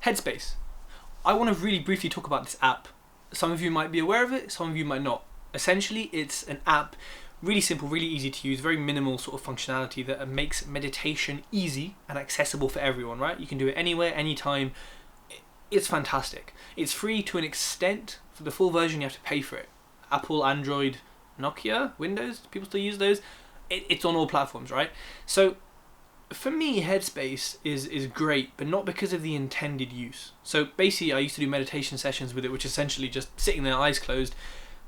HEADSPACE. I want to really briefly talk about this app. Some of you might be aware of it, some of you might not. Essentially, it's an app, really simple, really easy to use, very minimal sort of functionality that makes meditation easy and accessible for everyone, right? You can do it anywhere, anytime. It's fantastic. It's free to an extent. For the full version, you have to pay for it. Apple, Android, Nokia, Windows, people still use those. It's on all platforms, right? So for me, HEADSPACE is great, but not because of the intended use. So basically, I used to do meditation sessions with it, which is essentially just sitting there, eyes closed,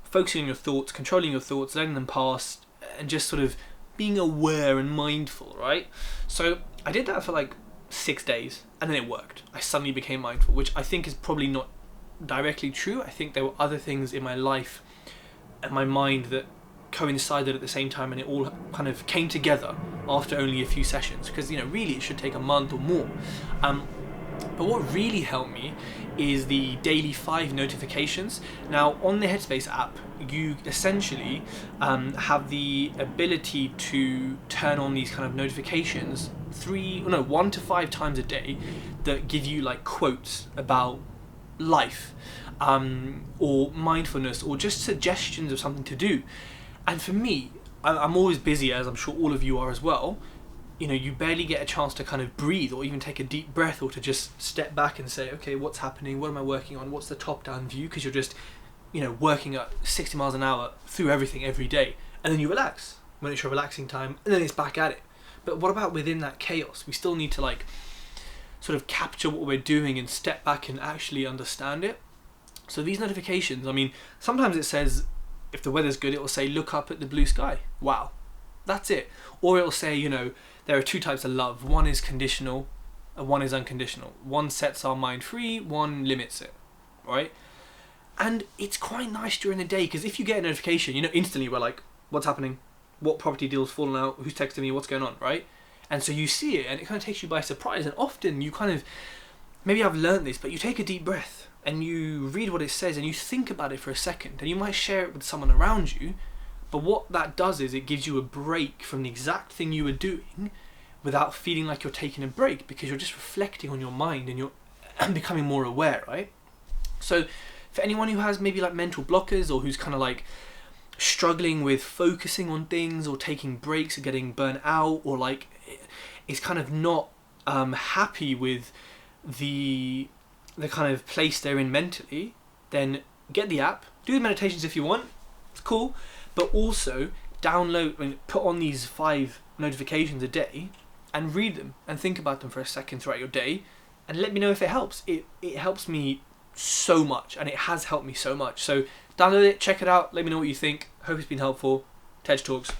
focusing on your thoughts, controlling your thoughts, letting them pass, and just sort of being aware and mindful, right? So I did that for like 6 days, and then it worked. I suddenly became mindful, which I think is probably not directly true. I think there were other things in my life and my mind that coincided at the same time, and it all kind of came together after only a few sessions, because really it should take a month or more. But what really helped me is the daily 5 notifications. Now on the HEADSPACE app, you essentially have the ability to turn on these kind of notifications 1 to 5 times a day that give you like quotes about life, or mindfulness, or just suggestions of something to do. And for me, I'm always busy, as I'm sure all of you are as well. You barely get a chance to kind of breathe or even take a deep breath, or to just step back and say, okay, what's happening? What am I working on? What's the top-down view? Because you're just, working at 60 miles an hour through everything every day. And then you relax when it's your relaxing time, and then it's back at it. But what about within that chaos? We still need to like sort of capture what we're doing and step back and actually understand it. So these notifications, sometimes it says, if the weather's good, it will say, look up at the blue sky. Wow. That's it. Or it'll say, there are 2 types of love. One is conditional and one is unconditional. One sets our mind free, one limits it, right? And it's quite nice during the day, because if you get a notification, instantly we're like, what's happening? What property deal's fallen out? Who's texting me? What's going on, right? And so you see it, and it kind of takes you by surprise. And often you kind of, maybe I've learned this, but you take a deep breath and you read what it says and you think about it for a second, and you might share it with someone around you. But what that does is it gives you a break from the exact thing you were doing without feeling like you're taking a break, because you're just reflecting on your mind and you're becoming more aware, right? So for anyone who has maybe like mental blockers, or who's kind of like struggling with focusing on things, or taking breaks, or getting burnt out, or like is kind of not happy with the kind of place they're in mentally, then get the app, do the meditations if you want, it's cool, but also put on these 5 notifications a day and read them and think about them for a second throughout your day, and let me know if it helps. It helps me so much, and it has helped me so much. So download it, check it out, let me know what you think. Hope it's been helpful. TED Talks.